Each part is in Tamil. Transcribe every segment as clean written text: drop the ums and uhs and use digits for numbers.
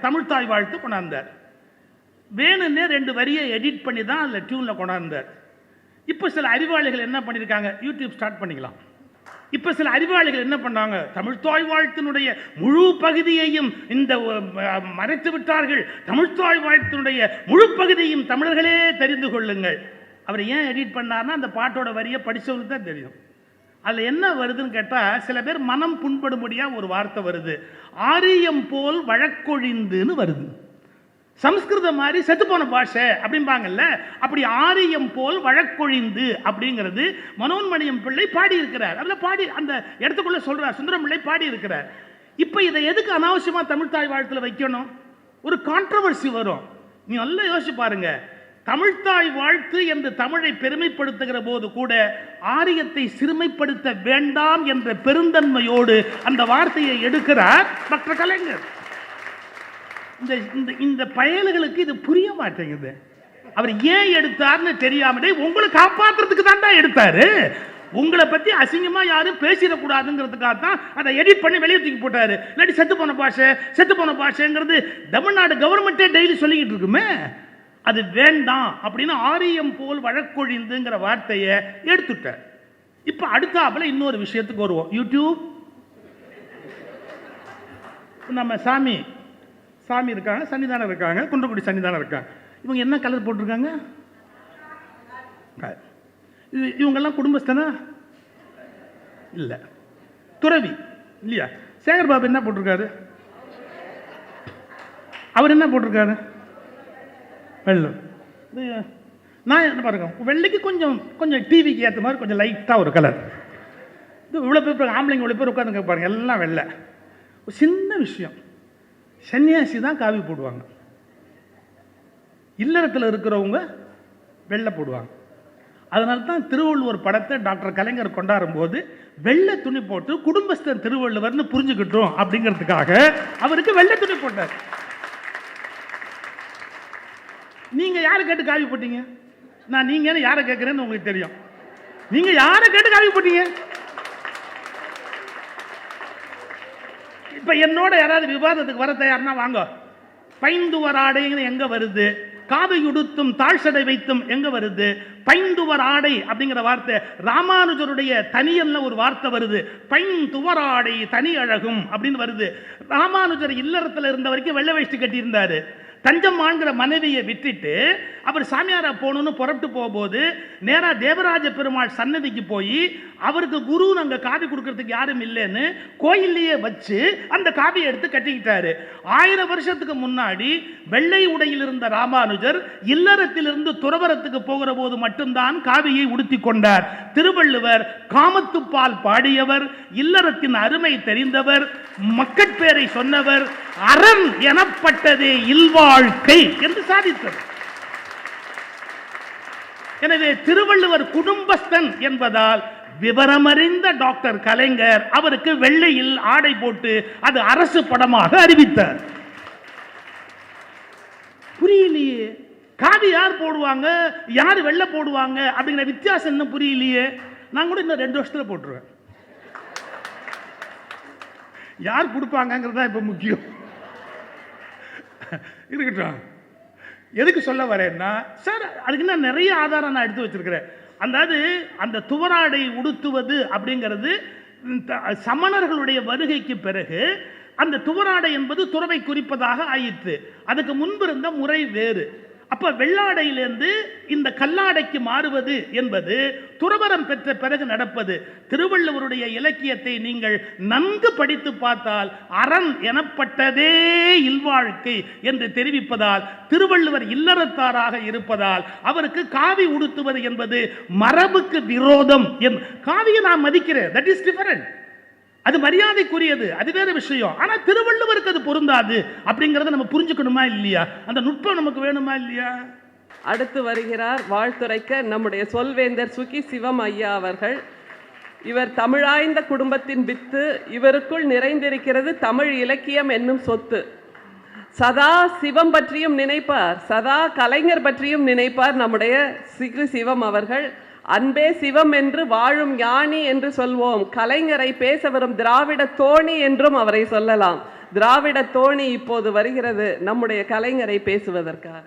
தமிழ்த்தாய் வாழ்த்து கொண்டாந்தார். வேணுன்னே 2 வரியை எடிட் பண்ணி தான் அதில் டியூனில் கொண்டாந்தார். இப்போ சில அறிவாளிகள் என்ன பண்ணியிருக்காங்க, யூடியூப் ஸ்டார்ட் பண்ணிக்கலாம். இப்போ சில அறிவாளிகள் என்ன பண்ணாங்க, தமிழ்த்தாய் வாழ்த்தினுடைய முழு பகுதியையும் இந்த மறைத்து விட்டார்கள். தமிழ்த்தாய் வாழ்த்தினுடைய முழு பகுதியையும் தமிழர்களே தெரிந்து கொள்ளுங்கள். அவர் ஏன் எடிட் பண்ணார்னா அந்த பாட்டோட வரியை படித்தவங்களுக்கு தான் தெரியும். அதில் என்ன வருதுன்னு கேட்டால், சில பேர் மனம் புண்படும்படியாக ஒரு வார்த்தை வருது, ஆரியம் போல் வழக்கொழிந்துன்னு வருது. சம்ஸ்கிருதம் மாதிரி செத்துப்போன பாஷை அப்படிம்பாங்கல்ல, அப்படி ஆரியம் போல் வழக்கொழிந்து அப்படிங்கிறது மனோன்மணியம் பிள்ளை பாடியிருக்கிறார். அதில் பாடி அந்த இடத்துக்குள்ளே சொல்கிறார், சுந்தரம் பிள்ளை பாடியிருக்கிறார். இப்போ இதை எதுக்கு அனாவசியமாக தமிழ்த்தாய் வாழ்த்தில் வைக்கணும்? ஒரு கான்ட்ரவர்சி வரும். நீ நல்லா யோசிச்சு பாருங்க. தமிழ்த்தாய் வாழ்த்து என்று தமிழை பெருமைப்படுத்துகிற போது கூட ஆரியத்தை சிறுமைப்படுத்த வேண்டாம் என்ற பெருந்தன்மையோடு அந்த வார்த்தையை எடுக்கிறார் டாக்டர் கலைஞர். இந்த பயல்களுக்கு இது புரிய மாட்டேங்குது. அவர் ஏன் எடுத்தார்னு தெரியாமலே உங்களை காப்பாற்றுறதுக்கு தான்டா எடுத்தாரு. உங்களை பற்றி அசிங்கமாக யாரும் பேசிடக்கூடாதுங்கிறதுக்காக தான் அதை எடிட் பண்ணி வெளியே தூக்கி போட்டாரு. இல்லாட்டி செத்து போன பாஷைங்கிறது தமிழ்நாடு கவர்மெண்ட்டே டெய்லி சொல்லிக்கிட்டு இருக்குமே. அது வேண்டாம் அப்படின்னு ஆரியம் போல் வழக்கொழிந்துங்கிற வார்த்தையை எடுத்துட்டார். இப்போ அடுத்தாப்புல இன்னொரு விஷயத்துக்கு வருவோம். யூடியூப் நம்ம சாமி இருக்காங்க, சன்னிதானம் இருக்காங்க, குன்றக்குடி சன்னிதானம் இருக்காங்க. இவங்க என்ன கலர் போட்டிருக்காங்க? இவங்கெல்லாம் குடும்பஸ்தனா இல்லை, துறவி இல்லையா? சேகர் பாபு என்ன போட்டிருக்காரு? அவர் என்ன போட்டிருக்காரு? வெள்ளை. நான் என்ன பாருங்க, வெள்ளைக்கு கொஞ்சம் டிவிக்கு ஏற்ற மாதிரி கொஞ்சம் லைட்டாக ஒரு கலர். இது இவ்வளோ பேர் ஆம்பளைங்க இவ்வளோ பேர் உட்காந்துங்க பாருங்க, எல்லாம் வெள்ளை. ஒரு சின்ன விஷயம், சன்னியாசி தான் காவி போடுவாங்க, இல்லறத்தில் இருக்கிறவங்க வெள்ளை போடுவாங்க. அதனால தான் திருவள்ளுவர் படத்தை டாக்டர் கலைஞர் கொண்டாடும் போது வெள்ளை துணி போட்டு குடும்பஸ்தன் திருவள்ளுவர்னு புரிஞ்சுக்கிட்டோம் அப்படிங்கிறதுக்காக அவருக்கு வெள்ளை துணி போட்டார். நீங்க யாரை கேட்டு காவி போட்டீங்க? நான் நீங்க யாரை கேட்கிறேன்னு உங்களுக்கு தெரியும். நீங்க யாரை கேட்டு காவி போட்டீங்க? இப்ப என்னோட யாராவது விவாதத்துக்கு வர தயார்னா வாங்க. பைந்துவர் ஆடைன்னு எங்க வருது? காவையுடுத்தும் தாழ்சடை வைத்தும் எங்க வருது? பைந்துவர் ஆடை அப்படிங்கிற வார்த்தை ராமானுஜருடைய தனியல்ல ஒரு வார்த்தை வருது, பைந்துவராடை தனி அழகும் அப்படின்னு வருது. ராமானுஜர் இல்லறத்தில் இருந்த வரைக்கும் வெள்ளை வேஷ்டி கட்டி இருந்தாரு. தஞ்சம்மான்கிற மனைவியை விட்டுட்டு அவர் சாமியாரா போகணும்னு புறப்பட்டு போகும்போது நேரா தேவராஜ பெருமாள் சன்னதிக்கு போய் அவருக்கு குரு அங்கே காவி கொடுக்கறதுக்கு யாரும் இல்லைன்னு கோயிலையே வச்சு அந்த காவியை எடுத்து கட்டிக்கிட்டாரு. 1000 வருஷத்துக்கு முன்னாடி வெள்ளை உடையில் இருந்த ராமானுஜர் இல்லறத்திலிருந்து துறவரத்துக்கு போகிற போது மட்டும்தான் காவியை உடுத்தி கொண்டார். திருவள்ளுவர் காமத்துப்பால் பாடியவர், இல்லறத்தின் அருமை தெரிந்தவர், மக்கட்பேரை சொன்னவர், அரண் எனப்பட்டதே இல்வாழ்க்கை என்று சாதித்தவர். எனவே திருவள்ளுவர் குடும்பஸ்தன் என்பதால் விவரமறிந்த டாக்டர் கலைஞர் அவருக்கு வெள்ளையில் ஆடை போட்டு அது அரசு படமாக அறிவித்தார். புரியலையே, காவி யார் போடுவாங்க, யார் வெள்ளை போடுவாங்க அப்படிங்கிற வித்தியாசம் என்ன புரியலையே. நான் கூட இன்னும் 2 வருஷத்துல போட்டுருவேன். யார் கொடுப்பாங்கிறது தான் இப்ப முக்கியம். இருக்கட்டும். எதுக்கு சொல்ல வரேன்னா, சார் அதுக்கு நான் நிறைய ஆதாரம் நான் எடுத்து வச்சிருக்கிறேன். அதாவது அந்த துவராடை உடுத்துவது அப்படிங்கிறது சமணர்களுடைய வருகைக்கு பிறகு அந்த துவராடை என்பது துறவை குறிப்பதாக ஆயிற்று. அதுக்கு முன்பு இருந்த முறை வேறு. அப்ப வெள்ளாடையிலிருந்து இந்த கல்லாடைக்கு மாறுவது என்பது துறவரம் பெற்ற பிறகு நடப்பது. திருவள்ளுவருடைய இலக்கியத்தை நீங்கள் நன்கு படித்து பார்த்தால் அரண் எனப்பட்டதே இல்வாழ்க்கை என்று தெரிவிப்பதால் திருவள்ளுவர் இல்லறத்தாராக இருப்பதால் அவருக்கு காவி உடுத்துவது என்பது மரபுக்கு விரோதம். காவியை நான் மதிக்கிறேன், தட் இஸ் டிஃபரண்ட், அது மரியாதைக்குரியது, அது வேற விஷயம். ஆனா திருவள்ளுவருக்கு அது பொருந்தாது அப்படிங்கறத நம்ம புரிஞ்சுக்கணுமா இல்லையா? அந்த நுட்பம் நமக்கு வேணுமா இல்லையா? அடுத்து வருகிறார் வாழ்த்துரைக்க நம்முடைய சொல்வேந்தர் சுகி சிவம் ஐயா அவர்கள். இவர் தமிழாய்ந்த குடும்பத்தின் வித்து, இவருக்குள் நிறைந்திருக்கிறது தமிழ் இலக்கியம் என்னும் சொத்து. சதா சிவம் பற்றியும் நினைப்பார், சதா கலைஞர் பற்றியும் நினைப்பார் நம்முடைய சுகி சிவம் அவர்கள். அன்பே சிவம் என்று வாழும் ஞானி என்று சொல்வோம், கலைஞரை பேச வரும் திராவிட தோணி என்றும் அவரை சொல்லலாம். திராவிட தோணி இப்போது வருகிறது நம்முடைய கலைஞரை பேசுவதற்காக.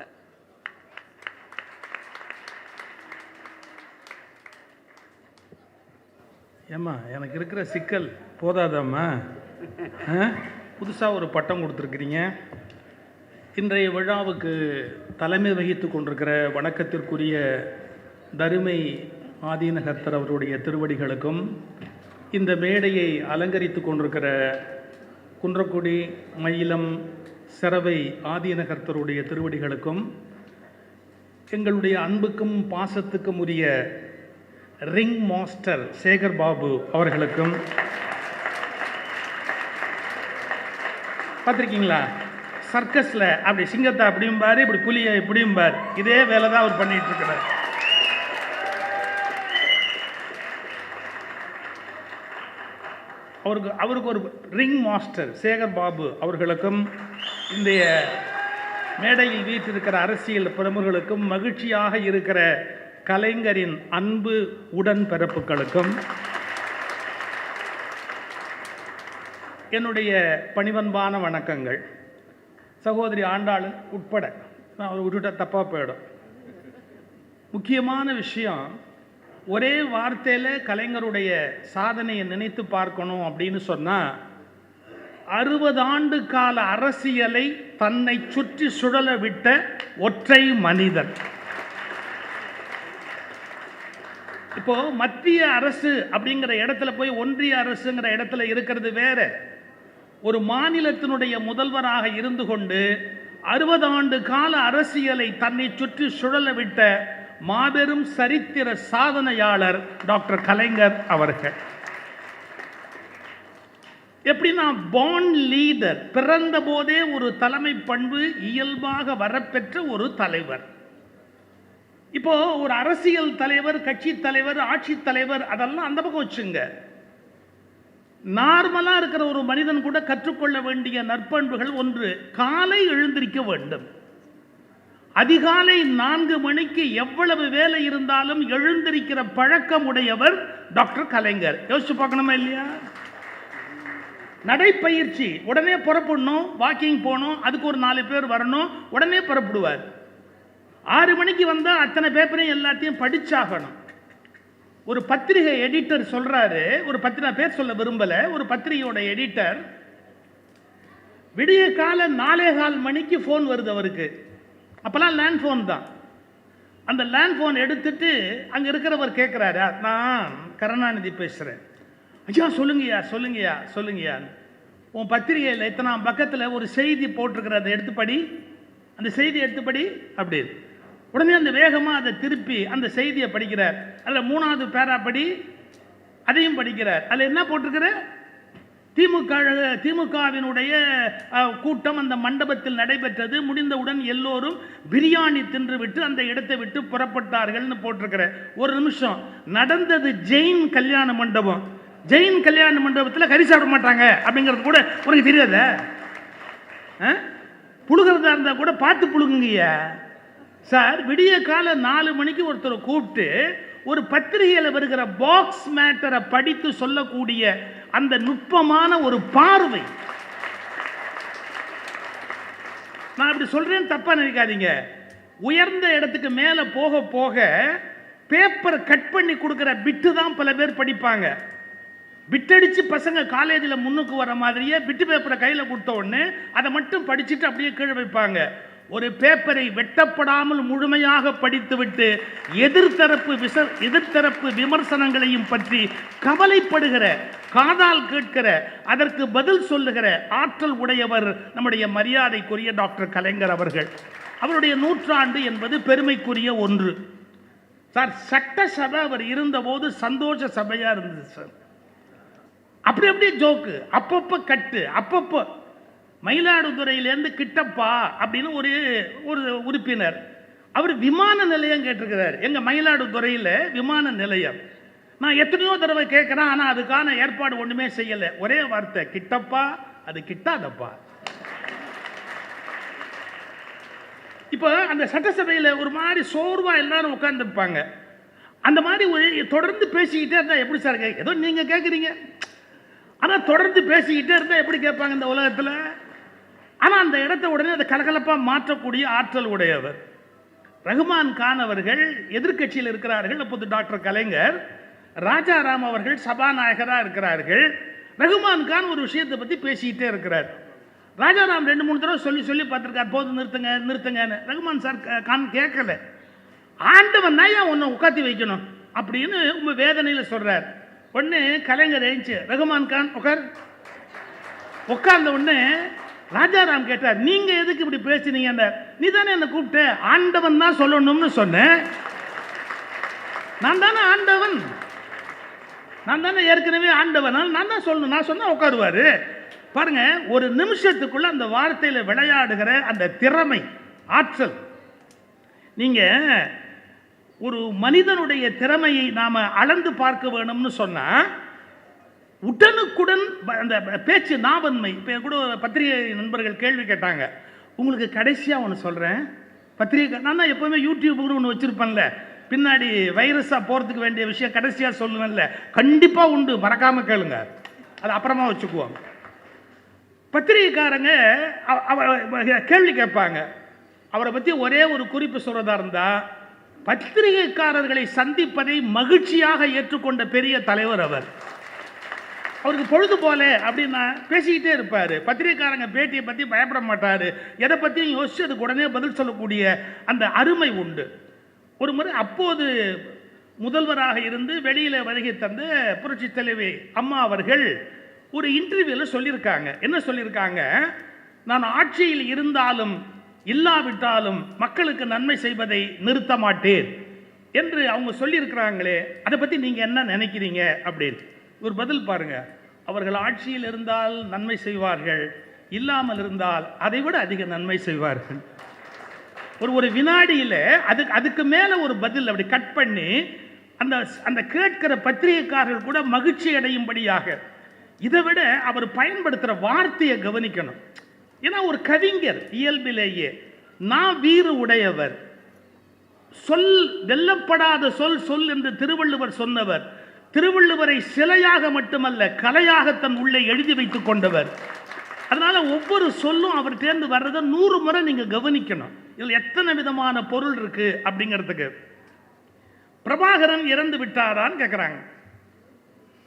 ஏம்மா, எனக்கு இருக்கிற சிக்கல் போதாதாம்மா? புதுசாக ஒரு பட்டம் கொடுத்துருக்குறீங்க. இன்றைய விழாவுக்கு தலைமை வகித்து கொண்டிருக்கிற வணக்கத்திற்குரிய தருமை ஆதீனகர்த்தர் அவருடைய திருவடிகளுக்கும், இந்த மேடையை அலங்கரித்து கொண்டிருக்கிற குன்றக்குடி மயிலம் சிரவை ஆதீனகர்த்தருடைய திருவடிகளுக்கும், எங்களுடைய அன்புக்கும் பாசத்துக்கும் உரிய ரிங் மாஸ்டர் சேகர் பாபு அவர்களுக்கும். பார்த்துருக்கீங்களா, சர்க்கஸில் அப்படி சிங்கத்தை அப்படியும்பார், இப்படி புலியை இப்படியும்பார். இதே வேலை தான் அவர் பண்ணிட்டு இருக்கிறார். அவருக்கு ஒரு ரிங் மாஸ்டர் சேகர் பாபு அவர்களுக்கும், இந்த மேடையில் வீற்றிருக்கிற அரசியல் பிரமுகர்களுக்கும், மகிழ்ச்சியாக இருக்கிற கலைஞரின் அன்பு உடன்பிறப்புகளுக்கும் என்னுடைய பணிவன்பான வணக்கங்கள். சகோதரி ஆண்டாளன் உட்பட, நான் அவர் விட்டுட்ட தப்பாக போயிடும். முக்கியமான விஷயம், ஒரே வார்த்தையில் கலைஞருடைய சாதனையை நினைத்து பார்க்கணும் அப்படின்னு சொன்னால், 60 ஆண்டு கால அரசியலை தன்னை சுற்றி சுழல விட்ட ஒற்றை மனிதன். இப்போ மத்திய அரசு அப்படிங்கிற இடத்துல போய் ஒன்றிய அரசுங்கிற இடத்துல இருக்கிறது வேற. ஒரு மாநிலத்தினுடைய முதல்வராக இருந்து கொண்டு 60 ஆண்டு கால அரசியலை தன்னை சுற்றி சுழல விட்ட மாபெரும் சரித்திர சாதனையாளர் டாக்டர் கலைஞர் அவர்கள். எப்படின்னா, பார்ன் லீடர், பிறந்த போதே ஒரு தலைமை பண்பு இயல்பாக வரப்பெற்ற ஒரு தலைவர். இப்போ ஒரு அரசியல் தலைவர், கட்சி தலைவர், ஆட்சி தலைவர், அதெல்லாம் அந்த பக்கம் வச்சுங்க. நார்மலா இருக்கிற ஒரு மனிதன் கூட கற்றுக்கொள்ள வேண்டிய நற்பண்புகள் ஒன்று, காலை எழுந்திருக்க வேண்டும். அதிகாலை 4 மணிக்கு எவ்வளவு வேலை இருந்தாலும் எழுந்திருக்கிற பழக்கம் உடையவர் டாக்டர் கலைஞர். யோசிச்சு பார்க்கணுமா இல்லையா? நடைப்பயிற்சி, உடனே புறப்படணும், வாக்கிங் போகணும், அதுக்கு ஒரு 4 பேர் வரணும், உடனே புறப்படுவார். 6 மணிக்கு வந்தால் அத்தனை பேப்பரையும் எல்லாத்தையும் படிச்சாகணும். ஒரு பத்திரிகை எடிட்டர் சொல்றாரு, ஒரு பத்திரிகை பேர் சொல்ல விரும்பல, ஒரு பத்திரிகையோட எடிட்டர், விடிய கால 4:15 மணிக்கு ஃபோன் வருது அவருக்கு. அப்பெல்லாம் லேண்ட் ஃபோன் தான். அந்த லேண்ட் ஃபோன் எடுத்துட்டு அங்க இருக்கிறவர் கேட்கிறாரு, நான் கருணாநிதி பேசுறேன். ஐயா சொல்லுங்கய்யா சொல்லுங்கய்யா சொல்லுங்கய்யா, உன் பத்திரிகையில் இத்தனாம் பக்கத்தில் ஒரு செய்தி போட்டிருக்கிற, அதை எடுத்து படி, அந்த செய்தி எடுத்து படி அப்படின்னு. உடனே அந்த வேகமாக அதை திருப்பி அந்த செய்தியை படிக்கிறார். அதில் 3வது பேரா படி, அதையும் படிக்கிறார். அதில் என்ன போட்டிருக்கிற, திமுகவினுடைய கூட்டம் அந்த மண்டபத்தில் நடைபெற்றது, முடிந்தவுடன் எல்லோரும் பிரியாணி தின்று விட்டு அந்த இடத்தை விட்டு புறப்பட்டார்கள்னு போட்டிருக்கிற. ஒரு நிமிஷம், நடந்தது ஜெயின் கல்யாண மண்டபம். ஜெயின் கல்யாண மண்டபத்தில் கறி சாப்பிட மாட்டாங்க அப்படிங்கிறது கூட உனக்கு தெரியாத? புழுகிறதா இருந்தால் கூட பார்த்து புழுங்குங்கய்யா சார். விடிய கால 4 மணிக்கு ஒருத்தரை கூப்பிட்டு ஒரு பத்திரிகையில் வருகிற பாக்ஸ் மேட்டரை படித்து சொல்லக்கூடிய அந்த நுட்பமான ஒரு பார்வை. நான் இப்படி சொல்றேன், தப்பா நினைக்காதீங்க. உயர்ந்த இடத்துக்கு மேலே போக போக பேப்பரை கட் பண்ணி கொடுக்குற பிட்டு தான் பல பேர் படிப்பாங்க. பிட்டடிச்சு பசங்க காலேஜில் முன்னுக்கு வர மாதிரியே பிட்டு பேப்பரை கையில் கொடுத்த உடனே அதை மட்டும் படிச்சுட்டு அப்படியே கீழே வைப்பாங்க. ஒரு பேப்பரை வெட்டப்படாமல் முழுமையாக படித்துவிட்டு எதிர்த்தரப்பு விமர்சனங்களையும் பற்றி கவலைப்படுகிற, காதால் கேட்கிற, அதற்கு பதில் சொல்லுகிற ஆற்றல் உடையவர் நம்முடைய மரியாதைக்குரிய டாக்டர் கலைஞர் அவர்கள். அவருடைய 100ஆண்டு என்பது பெருமைக்குரிய ஒன்று சார். சட்டசபை அவர் இருந்தபோது சந்தோஷ சபையா இருந்தது சார். அப்படி அப்படியே ஜோக்கு, அப்பப்போ கட்டு, அப்பப்போ. மயிலாடுதுறையிலேருந்து கிட்டப்பா அப்படின்னு ஒரு உறுப்பினர், அவர் விமான நிலையம் கேட்டிருக்கிறார். எங்கள் மயிலாடுதுறையில் விமான நிலையம். நான் எத்தனையோ தடவை கேட்குறேன், ஆனால் அதுக்கான ஏற்பாடு ஒன்றுமே செய்யலை. ஒரே வார்த்தை, கிட்டப்பா, அது கிட்டாதப்பா. இப்போ அந்த சட்டசபையில் ஒரு மாதிரி சோர்வாக எல்லாரும் உட்கார்ந்துருப்பாங்க. அந்த மாதிரி தொடர்ந்து பேசிக்கிட்டே இருந்தால் எப்படி சார் ஏதோ நீங்கள் கேட்குறீங்க, ஆனால் தொடர்ந்து பேசிக்கிட்டே இருந்தால் எப்படி கேட்பாங்க இந்த உலகத்தில்? ஆனால் அந்த இடத்த உடனே அதை கலகலப்பாக மாற்றக்கூடிய ஆற்றல் உடையவர். ரஹ்மான் கான் அவர்கள் எதிர்க்கட்சியில் இருக்கிறார்கள். அப்போது டாக்டர் கலைஞர், ராஜாராம் அவர்கள் சபாநாயகராக இருக்கிறார்கள். ரஹ்மான் கான் ஒரு விஷயத்தை பற்றி பேசிக்கிட்டே இருக்கிறார். ராஜாராம் 2-3 தடவை சொல்லி பார்த்துருக்கார், போது நிறுத்துங்க நிறுத்துங்கன்னு. ரஹ்மான் சார் கான் கேட்கல. ஆண்டவன் தான் ஏன் உன்னை உட்காத்தி வைக்கணும் அப்படின்னு ரொம்ப வேதனையில் சொல்றார். ஒன்று கலைஞர் எழுந்துச்சு, ரஹ்மான் கான் உட்கார்ந்த உடனே ராஜாராம் கேட்டார், நீங்க எதுக்கு இப்படி பேசுனீங்க? நீ தானே என்ன கூப்பிட்ட, ஆண்டவன் தான் சொல்லணும்னு சொன்னேன். நான் தானே ஆண்டவன், நான் தானே ஏற்கனவே ஆண்டவன், நான் தான் சொல்லணும், நான் சொன்னா உட்காருவாரு. பாருங்க, ஒரு நிமிஷத்துக்குள்ள அந்த வார்த்தையில விளையாடுகிற அந்த திறமை, ஆற்றல். நீங்க ஒரு மனிதனுடைய திறமையை நாம அளந்து பார்க்க வேணும்னு சொன்னா உடனுக்குடன் அந்த பேச்சு நாவன்மை. இப்போ கூட பத்திரிகை நண்பர்கள் கேள்வி கேட்டாங்க, உங்களுக்கு கடைசியாக ஒன்று சொல்கிறேன், பத்திரிகை நான் தான் எப்போவுமே யூடியூப்னு ஒன்று வச்சுருப்பேன்ல, பின்னாடி வைரஸாக போகிறதுக்கு வேண்டிய விஷயம் கடைசியாக சொல்லுவேன்ல, கண்டிப்பாக உண்டு, மறக்காமல் கேளுங்க, அது அப்புறமா வச்சுக்குவோம். பத்திரிகைக்காரங்க கேள்வி கேட்பாங்க, அவரை பற்றி ஒரே ஒரு குறிப்பு சொல்கிறதா இருந்தால், பத்திரிகைக்காரர்களை சந்திப்பதை மகிழ்ச்சியாக ஏற்றுக்கொண்ட பெரிய தலைவர் அவர். அவருக்கு பொழுது போல அப்படின்னா பேசிக்கிட்டே இருப்பார். பத்திரிகைக்காரங்க பேட்டியை பற்றி பயப்பட மாட்டார், எதை பற்றியும் யோசிச்சு அதுக்கு உடனே பதில் சொல்லக்கூடிய அந்த அருமை உண்டு. ஒரு முறை அப்போது முதல்வராக இருந்து வெளியில் வருகை தந்து புரட்சி தலைவி அம்மா அவர்கள் ஒரு இன்டர்வியூவில் சொல்லியிருக்காங்க. என்ன சொல்லியிருக்காங்க? நான் ஆட்சியில் இருந்தாலும் இல்லாவிட்டாலும் மக்களுக்கு நன்மை செய்வதை நிறுத்த மாட்டேன் என்று அவங்க சொல்லியிருக்கிறாங்களே, அதை பற்றி நீங்கள் என்ன நினைக்கிறீங்க அப்படின்னு ஒரு பதில் பாருங்க. அவர்கள் ஆட்சியில் இருந்தால் நன்மை செய்வார்கள், இல்லாமல் இருந்தால் அதை விட அதிக நன்மை செய்வார்கள். ஒரு வினாடியில் அதுக்கு மேலே ஒரு பதில் அப்படி கட் பண்ணி அந்த அந்த கேட்கிற பத்திரிகைக்காரர்கள் கூட மகிழ்ச்சி அடையும்படியாக. இதை விட அவர் பயன்படுத்துகிற வார்த்தையை கவனிக்கணும். ஏன்னா ஒரு கவிஞர் இயல்பிலேயே நான் வீறு உடையவர், சொல் வெல்லப்படாத சொல் என்று திருவள்ளுவர் சொன்னவர். திருவள்ளுவரை சிலையாக மட்டுமல்ல கலையாக தன் உள்ளே எழுதி வைத்துக் கொண்டவர். அதனால ஒவ்வொரு சொல்லும் அவர் தேர்ந்து வர்றதை 100 முறை நீங்க கவனிக்கணும். இதில் எத்தனை விதமான பொருள் இருக்கு அப்படிங்கிறதுக்கு. பிரபாகரன் இறந்து விட்டாரான்னு கேட்குறாங்க.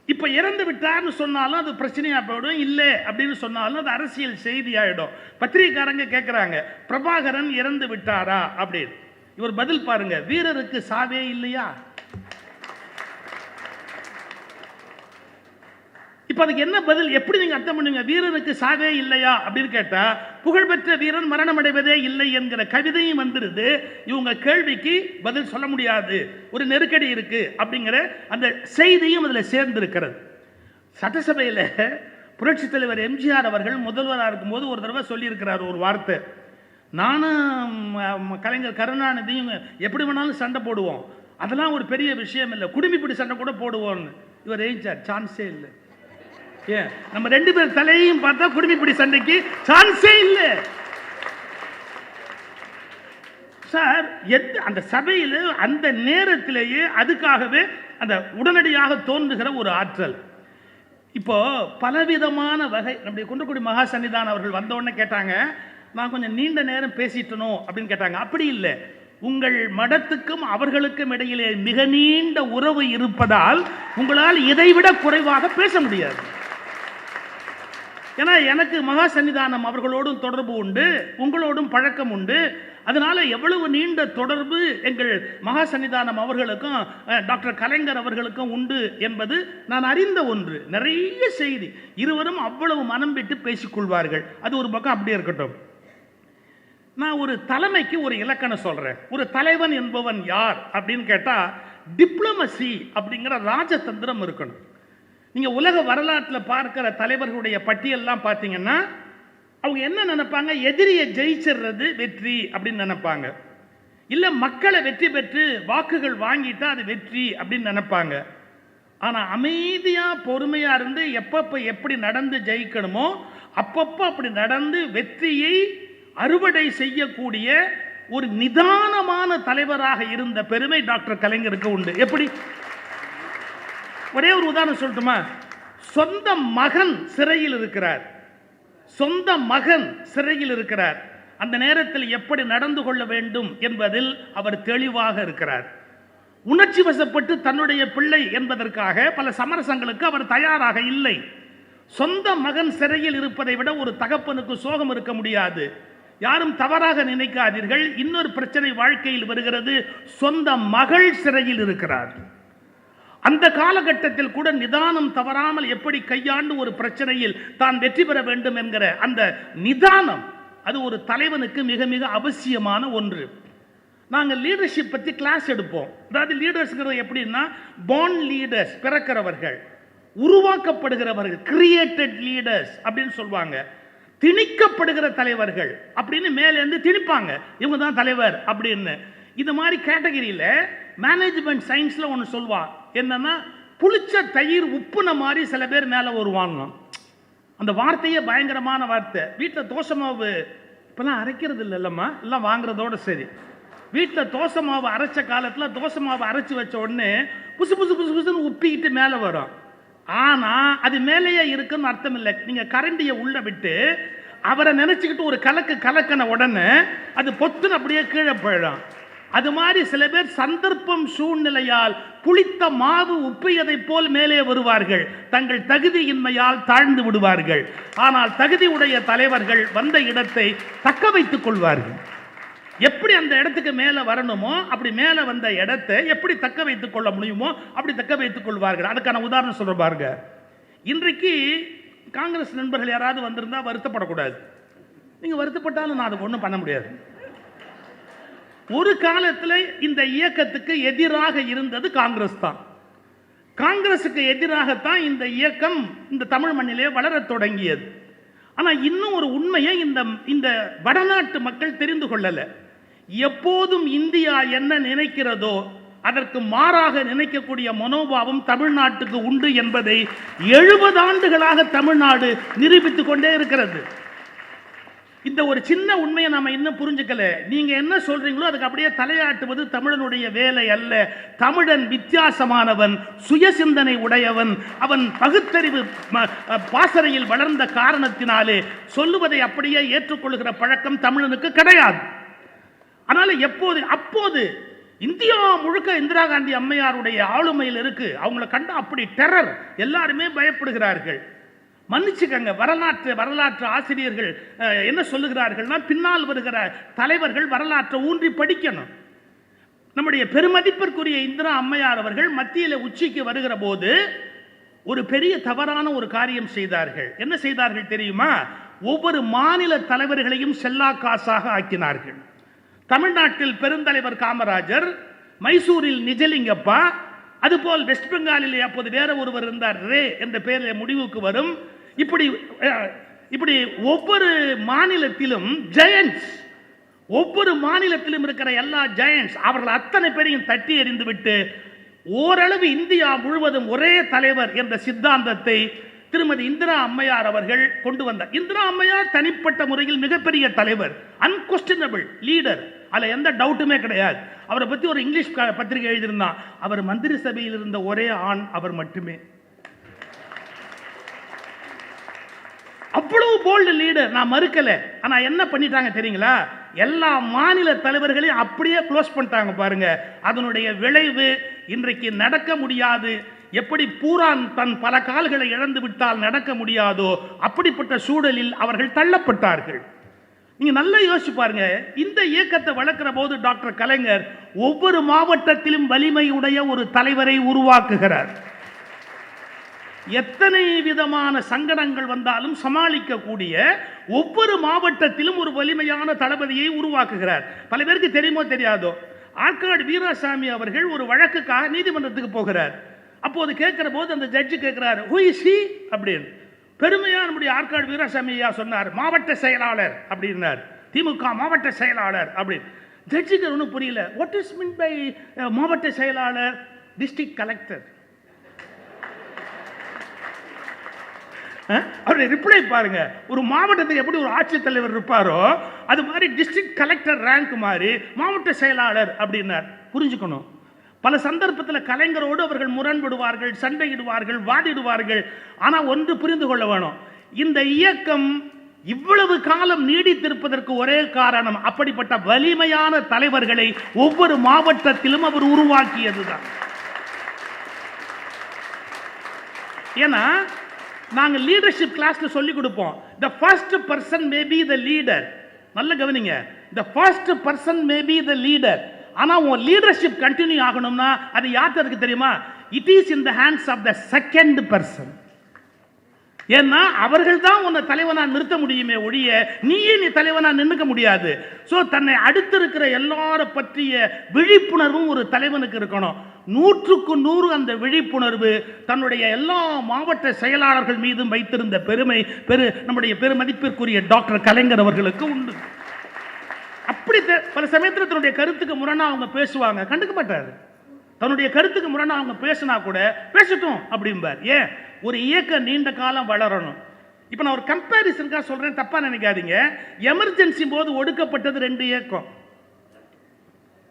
இப்போ இறந்து விட்டார்னு சொன்னாலும் அது பிரச்சனையாக போயிடும், இல்லை அப்படின்னு சொன்னாலும் அது அரசியல் செய்தி ஆகிடும். பத்திரிகைக்காரங்க கேட்குறாங்க, பிரபாகரன் இறந்து விட்டாரா அப்படின்னு. இவர் பதில் பாருங்க, வீரருக்கு சாவே இல்லையா? இப்போ அதுக்கு என்ன பதில், எப்படி நீங்கள் அர்த்தம் பண்ணுவீங்க? வீரனுக்கு சாவே இல்லையா அப்படின்னு கேட்டால், புகழ்பெற்ற வீரன் மரணம் அடைவதே இல்லை என்கிற கவிதையும் வந்துடுது. இவங்க கேள்விக்கு பதில் சொல்ல முடியாது, ஒரு நெருக்கடி இருக்கு அப்படிங்கிற அந்த செய்தியும் அதில் சேர்ந்திருக்கிறது. சட்டசபையில் புரட்சி தலைவர் எம்ஜிஆர் அவர்கள் முதல்வராக இருக்கும்போது ஒரு தடவை சொல்லியிருக்கிறார் ஒரு வார்த்தை, நானும் கலைஞர் கருணாநிதியும் எப்படி வேணாலும் சண்டை போடுவோம், அதெல்லாம் ஒரு பெரிய விஷயம் இல்லை, குடும்பிப்பிடி சண்டை கூட போடுவோம்னு. இவர் ஏஞ்சார், சான்ஸே இல்லை. ஏன் நம்ம 2 பேர் தலையையும் பார்த்தா குடும்பிப்பிடி சண்டைக்கு சான்ஸே இல்லை சார். அந்த சபையில் அந்த நேரத்திலேயே அதுக்காகவே அந்த உடனடியாக தோன்றுகிற ஒரு ஆற்றல். இப்போ பலவிதமான வகை நம்முடைய குன்றக்குடி மகா சன்னிதானம் அவர்கள் வந்த உடனே கேட்டாங்க, நான் கொஞ்சம் நீண்ட நேரம் பேசிட்டணும் அப்படின்னு கேட்டாங்க. அப்படி இல்லை, உங்கள் மடத்துக்கும் அவர்களுக்கும் இடையிலே மிக நீண்ட உறவு இருப்பதால் உங்களால் இதைவிட குறைவாக பேச முடியாது. ஏன்னா எனக்கு மகா சன்னிதானம் அவர்களோடும் தொடர்பு உண்டு, உங்களோடும் பழக்கம் உண்டு. அதனால எவ்வளவு நீண்ட தொடர்பு எங்கள் மகா சன்னிதானம் அவர்களுக்கும் டாக்டர் கலைஞர் அவர்களுக்கும் உண்டு என்பது நான் அறிந்த ஒன்று. நிறைய செய்தி, இருவரும் அவ்வளவு மனம் விட்டு பேசிக்கொள்வார்கள். அது ஒரு பக்கம் அப்படியே இருக்கட்டும். நான் ஒரு தலைமைக்கு ஒரு இலக்கணம் சொல்றேன். ஒரு தலைவன் என்பவன் யார் அப்படின்னு கேட்டா, டிப்ளமசி அப்படிங்கிற ராஜதந்திரம் இருக்கணும். நீங்க உலக வரலாற்றில் பார்க்கிற தலைவர்களுடைய பட்டியல்லாம் பார்த்தீங்கன்னா அவங்க என்ன நினைப்பாங்க, எதிரியை ஜெயிச்சிடுறது வெற்றி அப்படின்னு நினைப்பாங்க, இல்லை மக்களை வெற்றி பெற்று வாக்குகள் வாங்கிட்டா அது வெற்றி அப்படின்னு நினைப்பாங்க. ஆனால் அமைதியாக பொறுமையாக இருந்து எப்பப்போ எப்படி நடந்து ஜெயிக்கணுமோ அப்பப்போ அப்படி நடந்து வெற்றியை அறுவடை செய்யக்கூடிய ஒரு நிதானமான தலைவராக இருந்த பெருமை டாக்டர் கலைஞருக்கு உண்டு. எப்படி? ஒரே ஒரு உதாரணம் சொல்லட்டுமா? சொந்த மகன் சிறையில் இருக்கிறார், சொந்த மகன் சிறையில் இருக்கிறார். அந்த நேரத்தில் எப்படி நடந்து கொள்ள வேண்டும் என்பதில் அவர் தெளிவாக இருக்கிறார். உணர்ச்சி வசப்பட்டு தன்னுடைய பிள்ளை என்பதற்காக பல சமரசங்களுக்கு அவர் தயாராக இல்லை. சொந்த மகன் சிறையில் இருப்பதை விட ஒரு தகப்பனுக்கு சோகம் இருக்க முடியாது. யாரும் தவறாக நினைக்காதீர்கள். இன்னொரு பிரச்சனை வாழ்க்கையில் வருகிறது. சொந்த மகள் சிறையில் இருக்கிறார். அந்த காலகட்டத்தில் கூட நிதானம் தவறாமல் எப்படி கையாண்டு ஒரு பிரச்சனையில் தான் வெற்றி பெற வேண்டும் என்கிற அந்த நிதானம், அது ஒரு தலைவனுக்கு மிக மிக அவசியமான ஒன்று. நாங்கள் லீடர்ஷிப் பற்றி கிளாஸ் எடுப்போம். அதாவது லீடர்ஸ்ங்கிறது எப்படின்னா, பார்ன் லீடர்ஸ், பிறக்கிறவர்கள், உருவாக்கப்படுகிறவர்கள், கிரியேட்டட் லீடர்ஸ் அப்படின்னு சொல்லுவாங்க. திணிக்கப்படுகிற தலைவர்கள் அப்படின்னு மேலேருந்து திணிப்பாங்க, இவங்க தான் தலைவர் அப்படின்னு. இந்த மாதிரி கேட்டகரியில் மேனேஜ்மெண்ட் சயின்ஸில் ஒன்று சொல்வா, என்னன்னா புளிச்ச தயிர் உப்புன மாதிரி சில பேர் மேலே வருவாங்க. அந்த வார்த்தையே பயங்கரமான வார்த்தை. வீட்டில் தோசை மாவு இப்போலாம் அரைக்கிறது இல்லைல்லம்மா, எல்லாம் வாங்குறதோட சரி. வீட்டில் தோசை மாவு அரைச்ச காலத்தில் தோசை மாவு அரைச்சி வச்ச உடனே புசு புசு புசு புசுன்னு உப்பிக்கிட்டு மேலே வரும். ஆனால் அது மேலேயே இருக்குன்னு அர்த்தம் இல்லை. நீங்கள் கரண்டியை உள்ள விட்டு அவரை நினச்சிக்கிட்டு ஒரு கலக்கு கலக்கின உடனே அது பொத்துன்னு அப்படியே கீழே போயிடும். அது மாதிரி சில பேர் சந்தர்ப்பம் சூழ்நிலையால் புளித்த மாவு உப்பியதை போல் மேலே வருவார்கள். தங்கள் தகுதியின்மையால் தாழ்ந்து விடுவார்கள். ஆனால் தகுதி உடைய தலைவர்கள் வந்த இடத்தை தக்க வைத்துக் கொள்வார்கள். எப்படி அந்த இடத்துக்கு மேலே வரணுமோ அப்படி மேலே வந்த இடத்தை எப்படி தக்க வைத்துக் கொள்ள முடியுமோ அப்படி தக்க வைத்துக் கொள்வார்கள். அதுக்கான உதாரணம் சொல்ற பாருங்க. இன்றைக்கு காங்கிரஸ் நண்பர்கள் யாராவது வந்திருந்தா வருத்தப்படக்கூடாது. நீங்க வருத்தப்பட்டாலும் நான் அதுக்கு ஒன்றும் பண்ண முடியாது. ஒரு காலத்தில் இந்த இயக்கத்துக்கு எதிராக இருந்தது காங்கிரஸ் தான். காங்கிரஸுக்கு எதிராகத்தான் இந்த இயக்கம் இந்த தமிழ் மண்ணிலே வளரத் தொடங்கியது. ஆனால் இன்னும் ஒரு உண்மையை இந்த வடநாட்டு மக்கள் தெரிந்து கொள்ளல. எப்போதும் இந்தியா என்ன நினைக்கிறதோ அதற்கு மாறாக நினைக்கக்கூடிய மனோபாவம் தமிழ்நாட்டுக்கு உண்டு என்பதை 70 ஆண்டுகளாக தமிழ்நாடு நிரூபித்துக் கொண்டே இருக்கிறது. இந்த ஒரு சின்ன உண்மையை நாம இன்னும் புரிஞ்சுக்கல. நீங்க என்ன சொல்றீங்களோ அதுக்கு அப்படியே தலையாட்டுவது தமிழனுடைய வேலை அல்ல. தமிழன் வித்தியாசமானவன், சுய சிந்தனை உடையவன். அவன் பகுத்தறிவு பாசறையில் வளர்ந்த காரணத்தினாலே சொல்லுவதை அப்படியே ஏற்றுக்கொள்கிற பழக்கம் தமிழனுக்கு கிடையாது. அதனால அப்போது இந்தியா முழுக்க இந்திரா காந்தி அம்மையாருடைய ஆளுமையில் இருக்கு. அவங்களை கண்டா அப்படி டெரர், எல்லாருமே பயப்படுகிறார்கள். மன்னிச்சுக்கங்க, வரலாற்று ஆசிரியர்கள் என்ன சொல்லுகிறார்கள்னா, பின்னால் வருகிற தலைவர்கள் வரலாற்றை ஊன்றி படிக்கணும். நம்முடைய பெருமதிப்பிற்குரிய இந்திரா அம்மையார் அவர்கள் மத்தியில் உச்சிக்கு வருகிற போது ஒரு பெரிய தவறான ஒரு காரியம் செய்தார்கள். என்ன செய்தார்கள் தெரியுமா? ஒவ்வொரு மாநில தலைவர்களையும் செல்லா காசாக ஆக்கினார்கள். தமிழ்நாட்டில் பெருந்தலைவர் காமராஜர், மைசூரில் நிஜலிங்கப்பா, அதுபோல் வெஸ்ட் பெங்காலில் அப்போது வேற ஒருவர் இருந்தார், ரே என்ற பெயரில் முடிவுக்கு வரும். இப்படி ஒவ்வொரு மாநிலத்திலும் ஜெயண்ட்ஸ், ஒவ்வொரு மாநிலத்திலும் இருக்கிற எல்லா ஜெயண்ட்ஸ் அவர்கள் அத்தனை பேரையும் தட்டி எறிந்து விட்டு ஓரளவு இந்தியா முழுவதும் ஒரே தலைவர் என்ற சித்தாந்தத்தை திருமதி இந்திரா அம்மையார் அவர்கள் கொண்டு வந்தார். இந்திரா அம்மையார் தனிப்பட்ட முறையில் மிகப்பெரிய தலைவர், அன்கொஸ்டினபிள் லீடர், அதில் எந்த டவுட்டுமே கிடையாது. அவரை பற்றி ஒரு இங்கிலீஷ் பத்திரிகை எழுதியிருந்தான், அவர் மந்திரி சபையில் இருந்த ஒரே ஆண் அவர் மட்டுமே. அவ்வளவு போல்டு லீடர், நான் மறுக்கல. ஆனா என்ன பண்ணிட்டாங்க தெரியுங்களா? எல்லா மாநில தலைவர்களையும் அப்படியே க்ளோஸ் பண்ணிட்டாங்க பாருங்க. அதனுடைய விளைவு இன்றைக்கு நடக்க முடியாது. எப்படி பூரான் தன் பல கால்களை இழந்து விட்டால் நடக்க முடியாதோ அப்படிப்பட்ட சூழலில் அவர்கள் தள்ளப்பட்டார்கள். நீங்க நல்லா யோசிச்சு பாருங்க. இந்த இயக்கத்தை வளர்க்கிற போது டாக்டர் கலைஞர் ஒவ்வொரு மாவட்டத்திலும் வலிமையுடைய ஒரு தலைவரை உருவாக்குகிறார். எத்தனை விதமான சங்கடங்கள் வந்தாலும் சமாளிக்கக்கூடிய ஒவ்வொரு மாவட்டத்திலும் ஒரு வலிமையான தளபதியை உருவாக்குகிறார். பல பேருக்கு தெரியுமோ தெரியாதோ, ஆற்காடு வீராசாமி அவர்கள் ஒரு வழக்குக்காக நீதிமன்றத்துக்கு போகிறார். அப்போது கேட்கிற போது அந்த ஜட்ஜி கேட்கிறார், ஹூ இஸ் ஹி அப்படின்னு. பெருமையா நம்முடைய ஆற்காடு வீராசாமி ஐயா சொன்னார், மாவட்ட செயலாளர் அப்படின்னார், திமுக மாவட்ட செயலாளர் அப்படின்னு. ஜட்ஜிக்கு ஒன்றும் புரியல. வாட் இஸ் மீன் பை மாவட்ட செயலாளர்? District collector. அவருடைய ரிப்ளை பாருங்க. ஒரு மாவட்டத்துக்கு எப்படி ஒரு ஆட்சித்தலைவர் இருப்பாரோ அது மாதிரி டிஸ்ட்ரிக்ட் கலெக்டர் ரேங்க் மாதிரி மாவட்ட செயலாளர் அப்படின்னார். புரிஞ்சுக்கணும், பல சந்தர்ப்பத்தில் கலைஞரோடு அவர்கள் முரண்படுவார்கள், சண்டையிடுவார்கள், வாதிடுவார்கள். ஆனால் ஒன்று புரிந்து கொள்ள வேணும், இந்த இயக்கம் இவ்வளவு காலம் நீடித்திருப்பதற்கு ஒரே காரணம் அப்படிப்பட்ட வலிமையான தலைவர்களை ஒவ்வொரு மாவட்டத்திலும் அவர் உருவாக்கியதுதான். ஏன்னா நாங்க லீடர்ஷிப் கிளாஸ்ல சொல்லி கொடுப்போம், the first person may be the leader. நல்ல கவனிங்க, the first person may be the leader. ஆனா உன் லீடர்ஷிப் கண்டினியூ ஆகணும்னா அது யாருக்கு தெரியுமா? it is in the hands of the second person. ஏன்னா அவர்கள் தான் உன்னை தலைவனா நிறுத்த முடியுமே ஒழிய நீயே நீ தலைவனா நின்னுக்க முடியாது. சோ தன்னை அடுத்து இருக்கிற எல்லார பற்றிய விழிப்புணர்வும் ஒரு தலைவனுக்கு இருக்கணும். 100க்கு 100 அந்த விழிப்புணர்வு தன்னுடைய எல்லா மாவட்ட செயலாளர்கள் மீதும் வைத்திருந்த பெருமை நம்முடைய பெருமதிப்பிற்குரிய டாக்டர் கலைஞர் அவர்களுக்கு உண்டு. அப்படி பல சமயத்தில் தன்னுடைய கருத்துக்கு முரணா அவங்க பேசுவாங்க, கண்டுக்க மாட்டாரு. தன்னுடைய கருத்துக்கு முரணா அவங்க பேசினா கூட பேசட்டும் அப்படிம்பார். ஏன்? ஒரு இயக்கம் நீண்ட காலம் வளரணும். இப்போ நான் ஒரு கம்பேரிசனுக்காக சொல்றேன், தப்பா நினைக்காதீங்க. எமர்ஜென்சி போது ஒடுக்கப்பட்டது 2 இயக்கம்.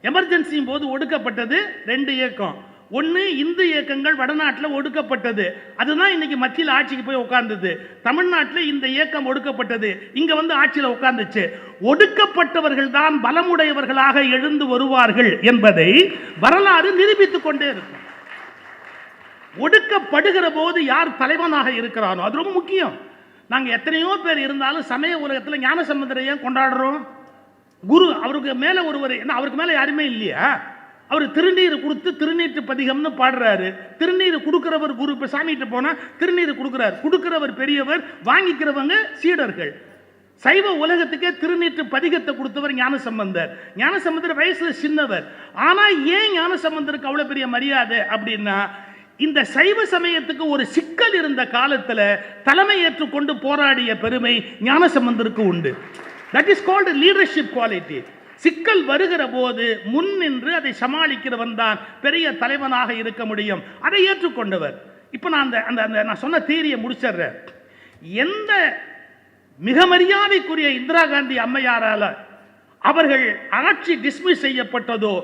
எமர்ஜென்சி போது ஒடுக்கப்பட்டது 2 இயக்கம். ஒன்று இந்து இயக்கங்கள் வடநாட்டில் ஒடுக்கப்பட்டது, அதுதான் இன்னைக்கு மத்தியில் ஆட்சிக்கு போய் உட்கார்ந்தது. தமிழ்நாட்டில் இந்த இயக்கம் ஒடுக்கப்பட்டது, இங்க வந்து ஆட்சியில் உட்கார்ந்துச்சு. ஒடுக்கப்பட்டவர்கள் தான் பலமுடையவர்களாக எழுந்து வருவார்கள் என்பதை வரலாறு நிரூபித்துக் கொண்டே இருக்கும். ஒடுக்கப்படுகிற போது யார் தலைவனாக இருக்கிறானோ அது ரொம்ப முக்கியம். நாங்க எத்தனையோ பேர் இருந்தாலும் சமய உலகத்தில் ஞானசம்பந்தரை ஏன் கொண்டாடுறோம்? குரு, அவருக்கு மேல ஒருவர், அவருக்கு மேல யாருமே இல்லையா? அவர் திருநீர் கொடுத்து திருநீற்று பதிகம்னு பாடுறாரு. திருநீர் கொடுக்கிறவர் குரு. இப்ப சாமிகிட்ட போனா திருநீர் கொடுக்கிறார், கொடுக்கிறவர் பெரியவர், வாங்கிக்கிறவங்க சீடர்கள். சைவ உலகத்துக்கே திருநீற்று பதிகத்தை கொடுத்தவர் ஞானசம்பந்தர். ஞானசம்பந்தர் வயசுல சின்னவர். ஆனா ஏன் ஞானசம்பந்தருக்கு அவ்வளவு பெரிய மரியாதை அப்படின்னா, இந்த சைவ சமயத்துக்கு ஒரு சிக்கல் இருந்த காலத்துல தலைமை ஏற்றுக்கொண்டு போராடிய பெருமை ஞானசம்பந்தருக்கு உண்டு. That is called leadership quality. சிக்கல் வருகிற போது முன் நின்று அதை சமாளிக்கிறவன் தான் பெரிய தலைவனாக இருக்க முடியும். அதை ஏற்றுக்கொண்டவர். இப்ப நான் நான் சொன்ன தியரியை முடிச்சிடுறேன். எந்த மிக மரியாதைக்குரிய இந்திரா காந்தி அம்மையாரால அவர்கள் ஆட்சி டிஸ்மிஸ் செய்யப்பட்டதோ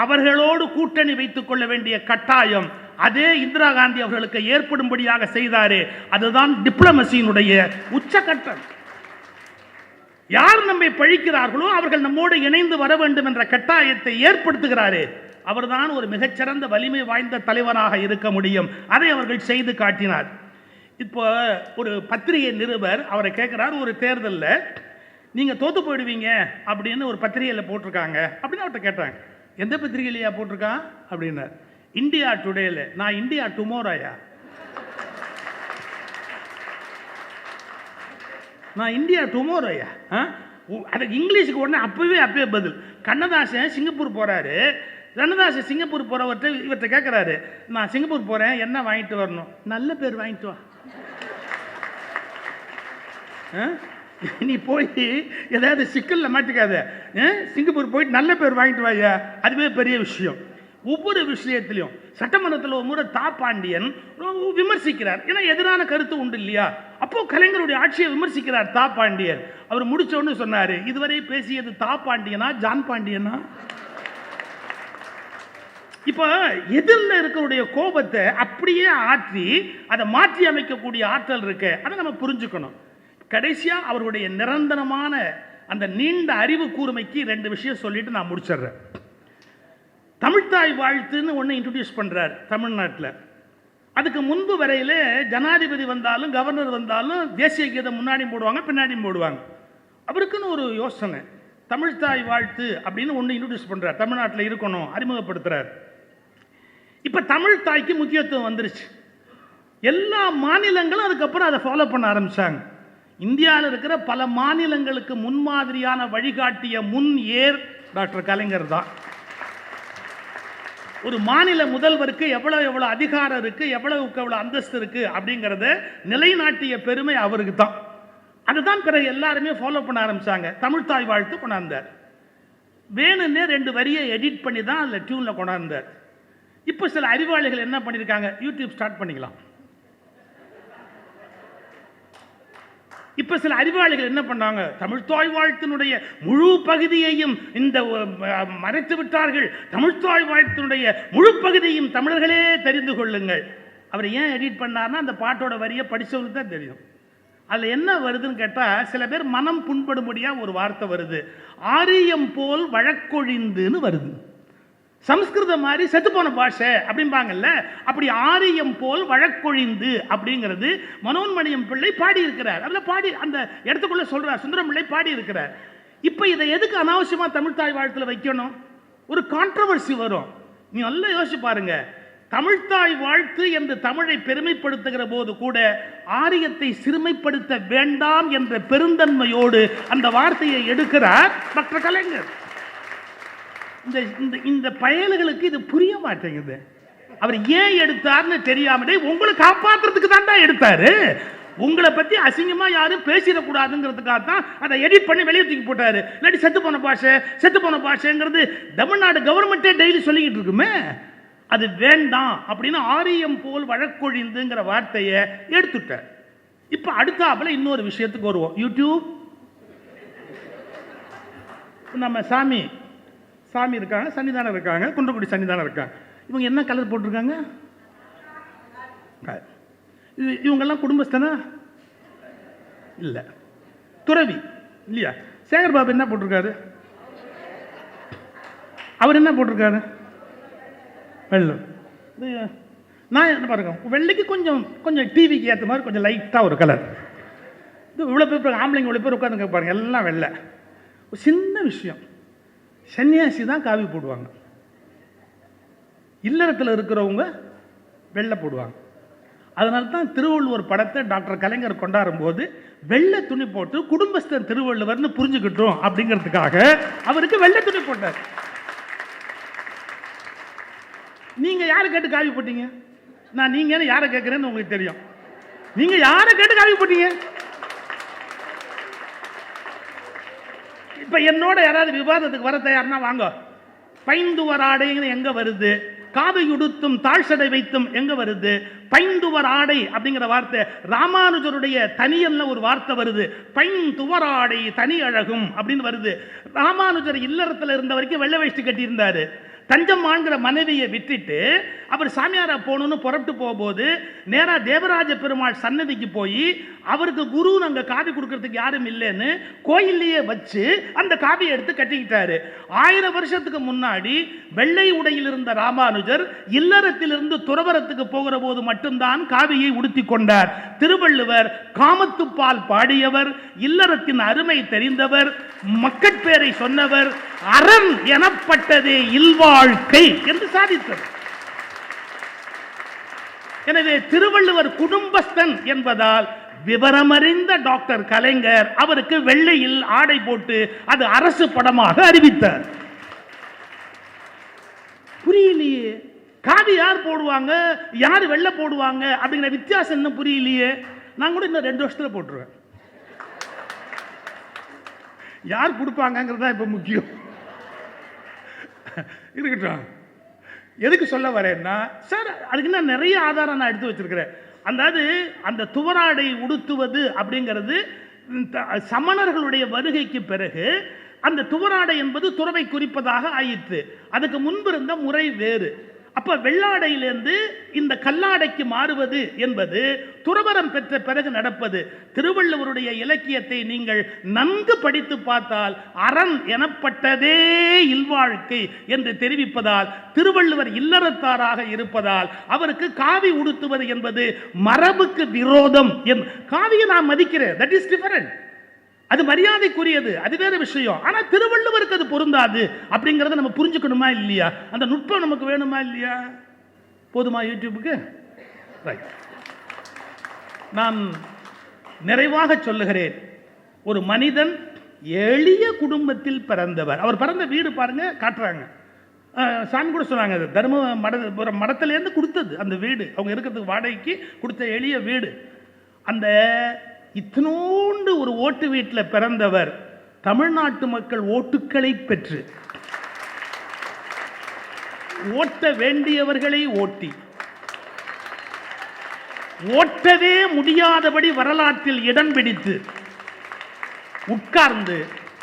அவர்களோடு கூட்டணி வைத்துக் கொள்ள வேண்டிய கட்டாயம் அதே இந்திரா காந்தி அவர்களுக்கு ஏற்படும்படியாக செய்தாரே, அதுதான் டிப்ளமசியினுடைய உச்சகட்டம். யார் நம்மை பழிக்கிறார்களோ அவர்கள் நம்மோடு இணைந்து வர வேண்டும் என்ற கட்டாயத்தை ஏற்படுத்துகிறாரே, அவர்தான் ஒரு மிகச்சிறந்த வலிமை வாய்ந்த தலைவராக இருக்க முடியும். அதை அவர்கள் செய்து காட்டினார். இப்போ ஒரு பத்திரிகை நிருபர் அவரை கேட்கிறார், ஒரு தேர்தலில் நீங்க தோத்து போயிடுவீங்க அப்படின்னு ஒரு பத்திரிகையில் போட்டிருக்காங்க அப்படின்னு அவர்கிட்ட கேட்டாங்க. எந்த பத்திரிகையிலையா போட்டிருக்கான் அப்படின்னார். இந்தியா டுடேல. நான் இந்தியா டுமாரோயா? நான் இந்தியா டுமாரோயா? அதுக்கு இங்கிலீஷுக்கு உடனே அப்பவே பதில். கண்ணதாசன் சிங்கப்பூர் போறாரு. கண்ணதாசன் சிங்கப்பூர் போறவர்கிட்ட இவர்கிட்ட கேட்கிறாரு, நான் சிங்கப்பூர் போறேன், என்ன வாங்கிட்டு வரணும்? நல்ல பேர் வாங்கிட்டு வா. நீ போய் ஏதாவது சிக்கல்ல மாட்டிக்காத, சிங்கப்பூர் போயிட்டு நல்ல பேர் வாங்கிட்டு வாயா, அதுவே பெரிய விஷயம். ஒவ்வொரு விஷயத்திலையும் சட்டமன்றத்தில் ஒரு முறை தாப்பாண்டியன் விமர்சிக்கிறார். ஏன்னா எதிரான கருத்து உண்டு இல்லையா? அப்போ கலைஞருடைய ஆட்சியை விமர்சிக்கிறார் தாப்பாண்டியன். அவர் முடிச்ச உடனே சொன்னாரு, இதுவரை பேசியது தாப்பாண்டியனா ஜான் பாண்டியனா? இப்ப எதிரில் இருக்கிற கோபத்தை அப்படியே ஆற்றி அதை மாற்றி அமைக்கக்கூடிய ஆற்றல் இருக்கு. அதை நம்ம புரிஞ்சுக்கணும். கடைசியா அவருடைய நிரந்தரமான அந்த நீண்ட அறிவு கூர்மைக்கு 2 விஷயம் சொல்லிட்டு நான் முடிச்சிடுறேன். தமிழ்த்தாய் வாழ்த்துன்னு ஒன்று இன்ட்ரடியூஸ் பண்றார் தமிழ்நாட்டில். அதுக்கு முன்பு வரையில ஜனாதிபதி வந்தாலும் கவர்னர் வந்தாலும் தேசிய கீதம் முன்னாடியும் போடுவாங்க பின்னாடியும் போடுவாங்க. அவருக்குன்னு ஒரு யோசனை, தமிழ்த்தாய் வாழ்த்து அப்படின்னு ஒன்று இன்ட்ரடியூஸ் பண்றார், தமிழ்நாட்டில் இருக்கணும், அறிமுகப்படுத்துறார். இப்ப தமிழ் தாய்க்கு முக்கியத்துவம் வந்துருச்சு. எல்லா மாநிலங்களும் அதுக்கப்புறம் அதை ஃபாலோ பண்ண ஆரம்பிச்சாங்க. இந்தியாவில் இருக்கிற பல மாநிலங்களுக்கு முன்மாதிரியான வழிகாட்டிய முன் ஏர் டாக்டர் கலைஞர் தான். ஒரு மாநில முதல்வருக்கு எவ்வளவு அதிகாரம் இருக்கு, எவ்வளவு அந்தஸ்து இருக்கு அப்படிங்கறத நிலைநாட்டிய பெருமை அவருக்கு தான். அதுதான் பிறகு எல்லாருமே ஃபாலோ பண்ண ஆரம்பிச்சாங்க. தமிழ்த்தாய் வாழ்த்து கொண்டாந்தார். வேணும்னே 2 வரியை எடிட் பண்ணி தான் அதுல டியூன்ல கொண்டாந்தார். இப்போ சில அறிவாளிகள் என்ன பண்ணிருக்காங்க, யூடியூப் ஸ்டார்ட் பண்ணிக்கலாம். இப்ப சில அறிவாளிகள் என்ன பண்ணாங்க, தமிழ்த்தாய் வாழ்த்தினுடைய முழு பகுதியையும் இந்த மறைத்து விட்டார்கள். தமிழ்த்தாய் வாழ்த்தினுடைய முழு பகுதியையும் தமிழர்களே தெரிந்து கொள்ளுங்கள். அவர் ஏன் எடிட் பண்ணார்னா அந்த பாட்டோட வரியை படிச்சவங்களுக்கு தான் தெரியும். அதில் என்ன வருதுன்னு கேட்டால் சில பேர் மனம் புண்படும்படியாக ஒரு வார்த்தை வருது, ஆரியம் போல் வழக்கொழிந்துன்னு வருது. சம்ஸ்கிருதம் மாதிரி செத்துப்போன பாஷை அப்படிம்பாங்கல்ல, அப்படி ஆரியம் போல் வழக்கொழிந்து அப்படிங்கிறது மனோன்மணியம் பிள்ளை பாடி இருக்கிறார். அதில் பாடி அந்த இடத்துக்குள்ள சொல்றார், சுந்தரம் பிள்ளை பாடி இருக்கிறார். இப்போ இதை எதுக்கு அனாவசியமாக தமிழ்த்தாய் வாழ்த்தில் வைக்கணும்? ஒரு கான்ட்ரவர்சி வரும். நீ நல்லா யோசிச்சு பாருங்க. தமிழ்த்தாய் வாழ்த்து என்று தமிழை பெருமைப்படுத்துகிற போது கூட ஆரியத்தை சிறுமைப்படுத்த வேண்டாம் என்ற பெருந்தன்மையோடு அந்த வார்த்தையை எடுக்கிறார் டாக்டர் கலைஞர். இந்த பயல்களுக்கு இது புரிய மாட்டேங்குது. அவர் ஏன் எடுத்தார்னு தெரியாமலே உங்களை காப்பாற்றுறதுக்கு தான்டா எடுத்தாரு. உங்களை பத்தி அசிங்கமா யாரும் பேசிடக்கூடாதுங்கிறதுக்காக தான் அதை எடிட் பண்ணி வெளியே தூக்கி போட்டாரு. இல்லாட்டி செத்து போன பாஷைங்கிறது தமிழ்நாடு கவர்மெண்ட்டே டெய்லி சொல்லிக்கிட்டு இருக்குமே. அது வேண்டாம் அப்படின்னு ஆரியம் போல் வழக்கொழிந்துங்கிற வார்த்தையை எடுத்துட்டார். இப்ப அடுத்தாப்புல இன்னொரு விஷயத்துக்கு வருவோம். யூடியூப் நம்ம சாமி இருக்காங்க, சன்னிதானம் இருக்காங்க, குன்றக்குடி சன்னிதானம் இருக்காங்க. இவங்க என்ன கலர் போட்டிருக்காங்க? இவங்கெல்லாம் குடும்பஸ்தனா இல்லை, துறவி இல்லையா? சேகர் பாபு என்ன போட்டிருக்காரு? அவர் என்ன போட்டிருக்காரு? வெள்ளம். நான் என்ன பாருங்க, வெள்ளைக்கு கொஞ்சம் கொஞ்சம் டிவிக்கு ஏற்ற மாதிரி கொஞ்சம் லைட்டாக ஒரு கலர். இது இவ்வளோ பேர் ஆம்பளைங்க இவ்வளோ பேர் உட்காந்துங்க பாருங்க, எல்லாம் வெள்ளை. ஒரு சின்ன விஷயம், சன்னியாசி தான் காவி போடுவாங்க, இல்லறத்தில் இருக்கிறவங்க வெள்ளை போடுவாங்க. அதனால தான் திருவள்ளுவர் படத்தை டாக்டர் கலைஞர் கொண்டாடும் போது வெள்ளை துணி போட்டு குடும்பஸ்தன் திருவள்ளுவர்னு புரிஞ்சுக்கிட்டோம் அப்படிங்கிறதுக்காக அவருக்கு வெள்ளை துணி போட்டார். நீங்க யாரை கேட்டு காவி போட்டீங்க? நான் நீங்க யாரை கேட்கிறேன்னு உங்களுக்கு தெரியும். நீங்க யாரை கேட்டு காவி போட்டீங்க? இப்ப என்னோட யாராவது விவாதத்துக்கு வர தயார்னா வாங்க. பைந்துவர் ஆடைன்னு எங்க வருது? காவியுடுத்தும் தாழ்சடை வைத்தும் எங்க வருது? பைந்துவர் ஆடை அப்படிங்கிற வார்த்தை ராமானுஜருடைய தனியல்ல ஒரு வார்த்தை வருது, பைந்துவர் ஆடை தனி அழகும் அப்படின்னு வருது. ராமானுஜர் இல்லறத்தில் இருந்த வரைக்கும் வெள்ளை வேஷ்டி கட்டி இருந்தாரு. தஞ்சம்மான்கிற மனைவியை விட்டுட்டு அவர் சாமியாரா போகணும்னு புறப்பட்டு போகும்போது நேராக தேவராஜ பெருமாள் சன்னதிக்கு போய் அவருக்கு குரு அங்கே காவி கொடுக்கறதுக்கு யாரும் இல்லைன்னு கோயில்லையே வச்சு அந்த காவியை எடுத்து கட்டிக்கிட்டாரு. 1000 வருஷத்துக்கு முன்னாடி வெள்ளை உடையில் இருந்த ராமானுஜர் இல்லறத்திலிருந்து துறவரத்துக்கு போகிற போது மட்டும்தான் காவியை உடுத்தி கொண்டார். திருவள்ளுவர் காமத்துப்பால் பாடியவர், இல்லறத்தின் அருமை தெரிந்தவர், மக்கட்பேரை சொன்னவர், அரண் எனப்பட்டதே இல்வாழ்க்கை என்று சாதித்தார். எனவே திருவள்ளுவர் குடும்பஸ்தன் என்பதால் விவரமறிந்த டாக்டர் கலைஞர் அவருக்கு வெள்ளையில் ஆடை போட்டு அது அரசு படமாக அறிவித்தார். புரியலையே, காவி யார் போடுவாங்க, யார் வெள்ளை போடுவாங்க அப்படிங்கிற வித்தியாசம் இன்னும் புரியலையே. நான் கூட இன்னும் 2 வருஷத்துல போட்டுருவேன். யார் கொடுப்பாங்கிறதா இப்ப முக்கியம். இருக்கட்டும். எதுக்கு சொல்ல வரேன்னா, சார் அதுக்கு நான் நிறைய ஆதாரம் நான் எடுத்து வச்சிருக்கிறேன். அதாவது அந்த துவராடை உடுத்துவது அப்படிங்கிறது சமணர்களுடைய வருகைக்கு பிறகு அந்த துவராடை என்பது துறவை குறிப்பதாக ஆயிற்று. அதுக்கு முன்பு இருந்த முறை வேறு. அப்ப வெள்ளாடையிலிருந்து இந்த கல்லாடைக்கு மாறுவது என்பது துறவரம் பெற்ற பிறகு நடப்பது. திருவள்ளுவருடைய இலக்கியத்தை நீங்கள் நன்கு படித்து பார்த்தால் அரண் எனப்பட்டதே இல்வாழ்க்கை என்று தெரிவிப்பதால் திருவள்ளுவர் இல்லறத்தாராக இருப்பதால் அவருக்கு காவி உடுத்துவது என்பது மரபுக்கு விரோதம். காவியை நான் மதிக்கிறேன், தட் இஸ் டிஃபரண்ட். அது மரியாதைக்குரியது, அது வேற விஷயம். ஆனா திருவள்ளுவருக்கு அது பொருந்தாது அப்படிங்கறத நம்ம புரிஞ்சுக்கணுமா இல்லையா? அந்த நுட்பம் நமக்கு வேணுமா இல்லையா? போதுமா யூடியூபுக்கு? நான் நிறைவாக சொல்லுகிறேன், ஒரு மனிதன் எளிய குடும்பத்தில் பிறந்தவர். அவர் பிறந்த வீடு பாருங்க, காட்டுறாங்க. சாமி கூட சொன்னாங்க, தர்ம மடத்திலேருந்து கொடுத்தது அந்த வீடு, அவங்க இருக்கிறதுக்கு வாடகைக்கு கொடுத்த எளிய வீடு. அந்த இத்தனோண்டு ஒரு ஓட்டு வீட்டில் பிறந்தவர் தமிழ்நாட்டு மக்கள் ஓட்டுக்களை பெற்று ஓட்ட வேண்டியவர்களை ஓட்டி ஓட்டவே முடியாதபடி வரலாற்றில் இடம் பிடித்து உட்கார்ந்து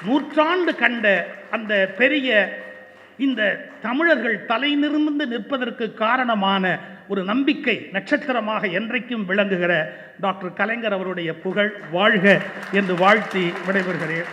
நூற்றாண்டு கண்ட அந்த பெரிய இந்த தமிழர்கள் தலை நிமிர்ந்து நிற்பதற்கு காரணமான ஒரு நம்பிக்கை நட்சத்திரமாக என்றைக்கும் விளங்குகிற டாக்டர் கலைஞர் அவருடைய புகழ் வாழ்க என்று வாழ்த்தி விடைபெறுகிறேன்.